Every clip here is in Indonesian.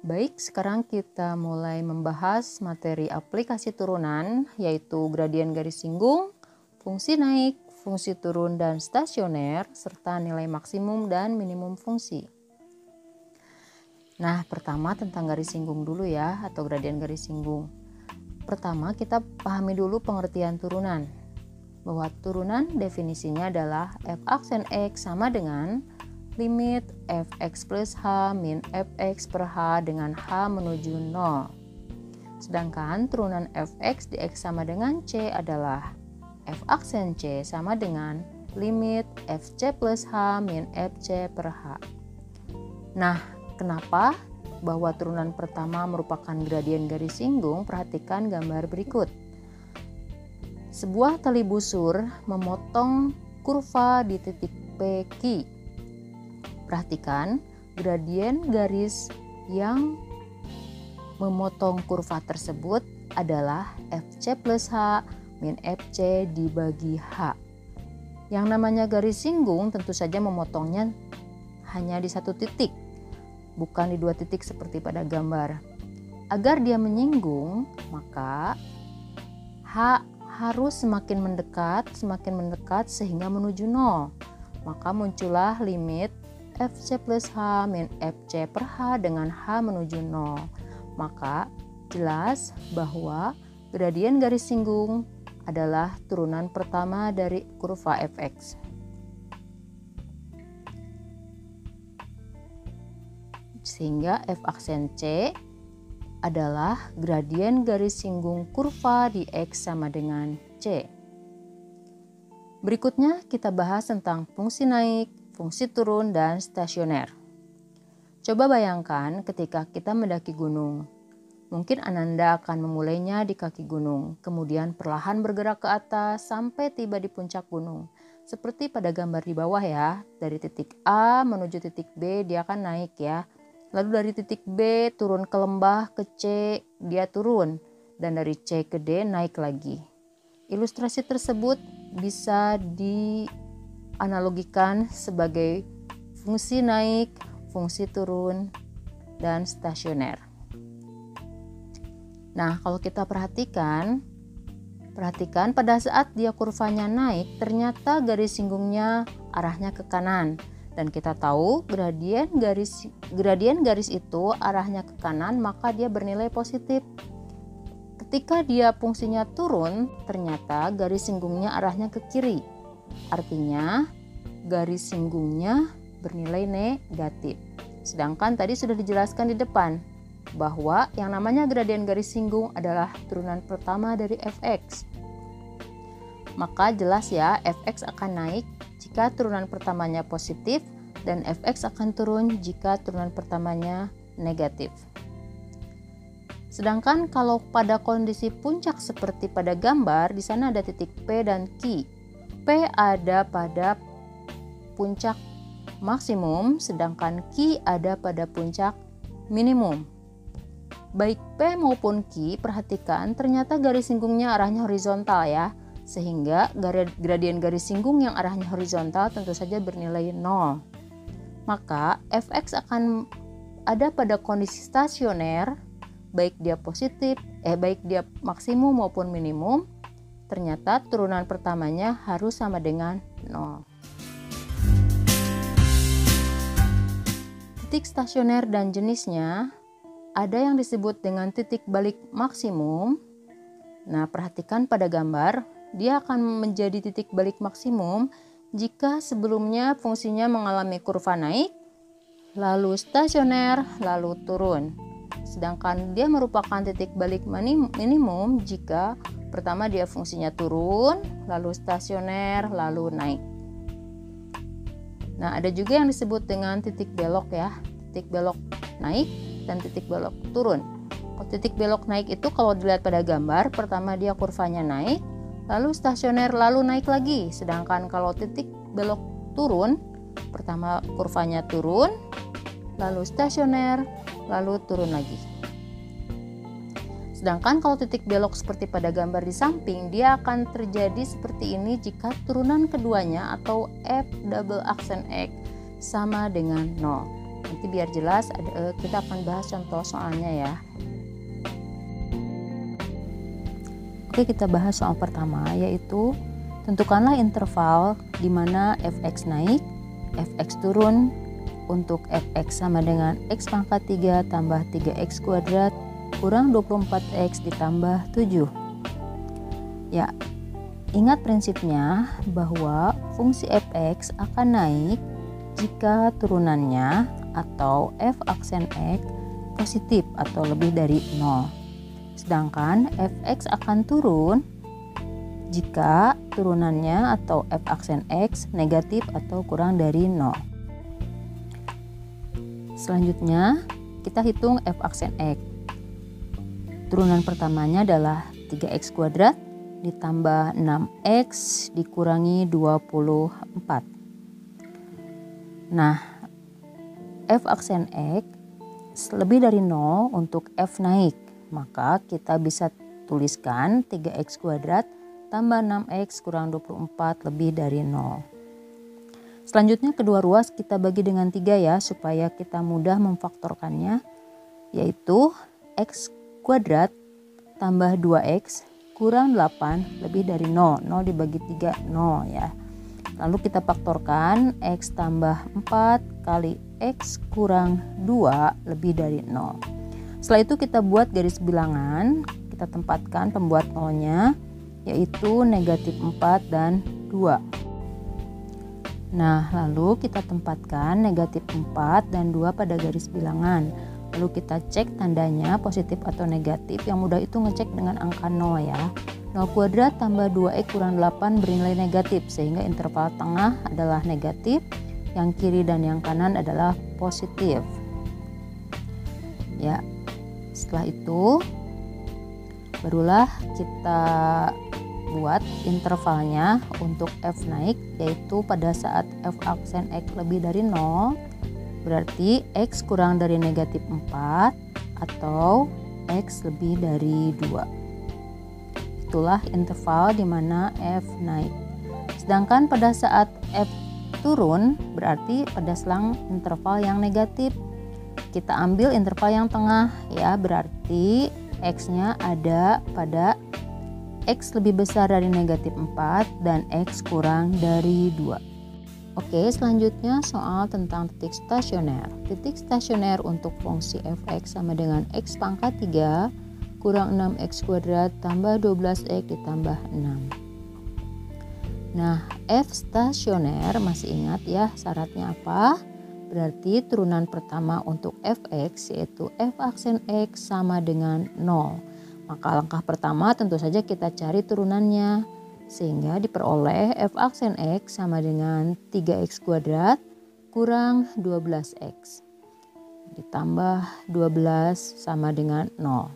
Baik, sekarang kita mulai membahas materi aplikasi turunan, yaitu gradien garis singgung, fungsi naik, fungsi turun dan stasioner, serta nilai maksimum dan minimum fungsi. Nah, pertama tentang garis singgung dulu ya, atau gradien garis singgung. Pertama, kita pahami dulu pengertian turunan. Bahwa turunan definisinya adalah f aksen x sama dengan limit fx plus h min fx per h dengan h menuju 0. Sedangkan turunan fx di x sama dengan c adalah f aksen c sama dengan limit fc plus h min fc per h. Nah, kenapa bahwa turunan pertama merupakan gradien garis singgung? Perhatikan gambar berikut. Sebuah tali busur memotong kurva di titik PQ. Perhatikan gradien garis yang memotong kurva tersebut adalah FC plus H min FC dibagi H. Yang namanya garis singgung tentu saja memotongnya hanya di satu titik, bukan di dua titik seperti pada gambar. Agar dia menyinggung, maka H harus semakin mendekat sehingga menuju 0. Maka muncullah limit FC plus H min FC per H dengan H menuju 0. Maka jelas bahwa gradien garis singgung adalah turunan pertama dari kurva fx. Sehingga f aksen C adalah gradien garis singgung kurva di x sama dengan C. Berikutnya kita bahas tentang fungsi naik, fungsi turun, dan stasioner. Coba bayangkan ketika kita mendaki gunung. Mungkin Ananda akan memulainya di kaki gunung, kemudian perlahan bergerak ke atas sampai tiba di puncak gunung. Seperti pada gambar di bawah ya, dari titik A menuju titik B dia akan naik ya. Lalu dari titik B turun ke lembah ke C dia turun, dan dari C ke D naik lagi. Ilustrasi tersebut bisa dianalogikan sebagai fungsi naik, fungsi turun, dan stasioner. Nah, kalau kita perhatikan pada saat dia kurvanya naik, ternyata garis singgungnya arahnya ke kanan. Dan kita tahu gradien garis itu arahnya ke kanan, maka dia bernilai positif. Ketika dia fungsinya turun, ternyata garis singgungnya arahnya ke kiri. Artinya garis singgungnya bernilai negatif. Sedangkan tadi sudah dijelaskan di depan bahwa yang namanya gradien garis singgung adalah turunan pertama dari fx. Maka jelas ya, fx akan naik jika turunan pertamanya positif dan fx akan turun jika turunan pertamanya negatif. Sedangkan kalau pada kondisi puncak seperti pada gambar, di sana ada titik P dan Q. P ada pada puncak maksimum, sedangkan Q ada pada puncak minimum. Baik P maupun Q, perhatikan ternyata garis singgungnya arahnya horizontal ya. Sehingga gradien garis singgung yang arahnya horizontal tentu saja bernilai 0. Maka fx akan ada pada kondisi stasioner, baik dia maksimum maupun minimum, ternyata turunan pertamanya harus sama dengan 0. Titik stasioner dan jenisnya ada yang disebut dengan titik balik maksimum. Nah, perhatikan pada gambar, dia akan menjadi titik balik maksimum jika sebelumnya fungsinya mengalami kurva naik, lalu stasioner, lalu turun. Sedangkan dia merupakan titik balik minimum jika pertama dia fungsinya turun, lalu stasioner, lalu naik. Nah, ada juga yang disebut dengan titik belok ya, titik belok naik dan titik belok turun. Titik belok naik itu kalau dilihat pada gambar, pertama dia kurvanya naik, lalu stasioner, lalu naik lagi. Sedangkan kalau titik belok turun, pertama kurvanya turun, lalu stasioner, lalu turun lagi. Sedangkan kalau titik belok seperti pada gambar di samping, dia akan terjadi seperti ini jika turunan keduanya atau f double aksen x sama dengan 0. Nanti biar jelas kita akan bahas contoh soalnya ya. Oke, kita bahas soal pertama, yaitu tentukanlah interval di mana fx naik, fx turun untuk fx sama dengan x pangkat 3 tambah 3x kuadrat kurang 24x ditambah 7. Ya, ingat prinsipnya bahwa fungsi fx akan naik jika turunannya atau f aksen x positif atau lebih dari 0. Sedangkan fx akan turun jika turunannya atau f aksen x negatif atau kurang dari 0. Selanjutnya kita hitung f aksen x. Turunan pertamanya adalah 3x kuadrat ditambah 6x dikurangi 24. Nah, f aksen x lebih dari 0 untuk f naik, maka kita bisa tuliskan 3x kuadrat tambah 6x kurang 24 lebih dari 0. Selanjutnya kedua ruas kita bagi dengan 3 ya, supaya kita mudah memfaktorkannya, yaitu x kuadrat tambah 2x kurang 8 lebih dari 0. 0 dibagi 3, 0 ya. Lalu kita faktorkan x tambah 4 kali x kurang 2 lebih dari 0. Setelah itu kita buat garis bilangan, kita tempatkan pembuat nolnya, yaitu negatif 4 dan 2. Nah, lalu kita tempatkan negatif 4 dan 2 pada garis bilangan. Lalu kita cek tandanya positif atau negatif. Yang mudah itu ngecek dengan angka 0 ya. 0 kuadrat tambah 2x kurang 8 bernilai negatif, sehingga interval tengah adalah negatif, yang kiri dan yang kanan adalah positif. Ya, setelah itu barulah kita buat intervalnya untuk f naik, yaitu pada saat f aksen x lebih dari 0, berarti x kurang dari negatif 4 atau x lebih dari 2. Itulah interval di mana f naik. Sedangkan pada saat f turun, berarti pada selang interval yang negatif. Kita ambil interval yang tengah ya, berarti x-nya ada pada x lebih besar dari negatif 4 dan x kurang dari 2. Oke, selanjutnya soal tentang titik stasioner. Titik stasioner untuk fungsi fx sama dengan x pangkat 3 kurang 6x kuadrat tambah 12x ditambah 6. Nah, f stasioner masih ingat ya syaratnya apa? Berarti turunan pertama untuk fx yaitu f aksen x sama dengan 0. Maka langkah pertama tentu saja kita cari turunannya, sehingga diperoleh f aksen x sama dengan 3x kuadrat kurang 12x ditambah 12 sama dengan 0.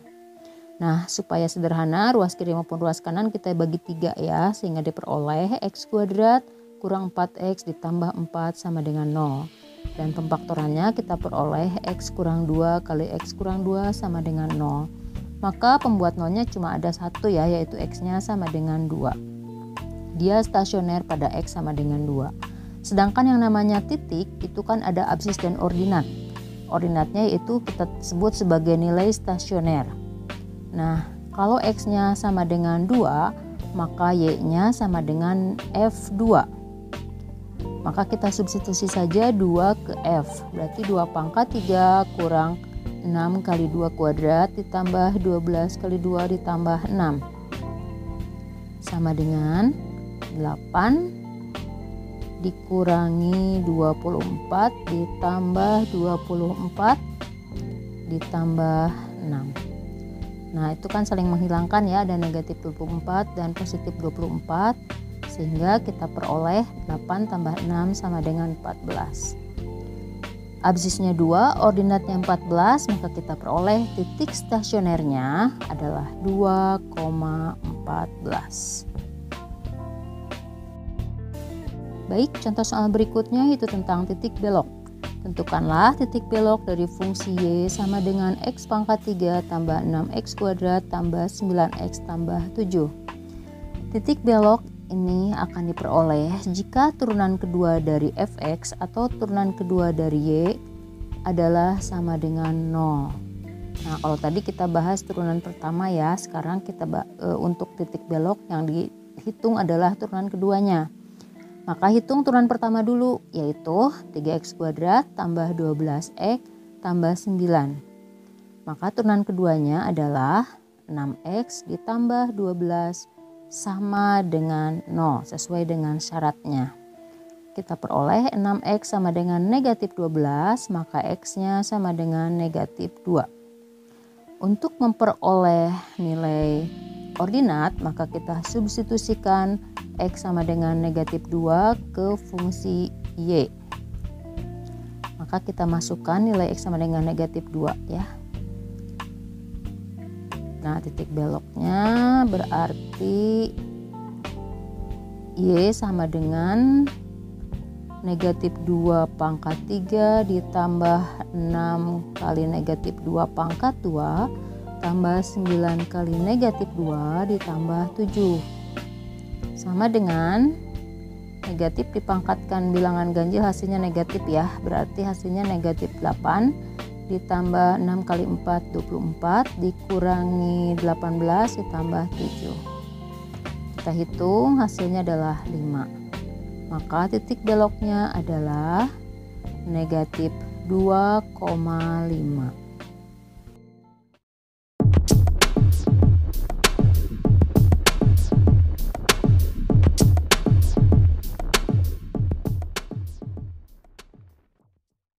Nah, supaya sederhana, ruas kiri maupun ruas kanan kita bagi 3 ya, sehingga diperoleh x kuadrat kurang 4x ditambah 4 sama dengan 0. Dan pemfaktorannya kita peroleh x kurang 2 kali x kurang 2 sama dengan 0. Maka pembuat nolnya cuma ada satu ya, yaitu x-nya sama dengan 2. Dia stasioner pada x sama dengan 2. Sedangkan yang namanya titik itu kan ada absis dan ordinat. Ordinatnya yaitu kita sebut sebagai nilai stasioner. Nah, kalau x-nya sama dengan 2, maka y-nya sama dengan f2. Maka kita substitusi saja 2 ke f. Berarti 2 pangkat 3 kurang 6 kali 2 kuadrat ditambah 12 kali 2 ditambah 6. Sama dengan 8 dikurangi 24 ditambah 24 ditambah 6. Nah, itu kan saling menghilangkan ya, ada negatif 24 dan positif 24, sehingga kita peroleh 8 tambah 6 sama dengan 14. Absisnya 2, ordinatnya 14, maka kita peroleh titik stasionernya adalah 2,14. Baik, contoh soal berikutnya itu tentang titik belok. Tentukanlah titik belok dari fungsi y sama dengan x pangkat 3 tambah 6x kuadrat tambah 9x tambah 7. Titik belok ini akan diperoleh jika turunan kedua dari fx atau turunan kedua dari y adalah sama dengan 0. Nah, kalau tadi kita bahas turunan pertama ya, sekarang kita untuk titik belok yang dihitung adalah turunan keduanya. Maka hitung turunan pertama dulu, yaitu 3x kuadrat tambah 12x tambah 9. Maka turunan keduanya adalah 6x ditambah 12 sama dengan 0 sesuai dengan syaratnya. Kita peroleh 6x sama dengan negatif 12, maka x-nya sama dengan negatif 2. Untuk memperoleh nilai ordinat, maka kita substitusikan x sama dengan negatif 2 ke fungsi y. Maka kita masukkan nilai x sama dengan negatif 2 ya. Nah, titik beloknya berarti y sama dengan negatif 2 pangkat 3 ditambah 6 kali negatif 2 pangkat 2 tambah 9 kali negatif 2 ditambah 7. Sama dengan negatif dipangkatkan bilangan ganjil hasilnya negatif ya. Berarti hasilnya negatif 8 ditambah 6 kali 4 24 dikurangi 18 ditambah 7. Kita hitung hasilnya adalah 5. Maka titik beloknya adalah negatif 2,5.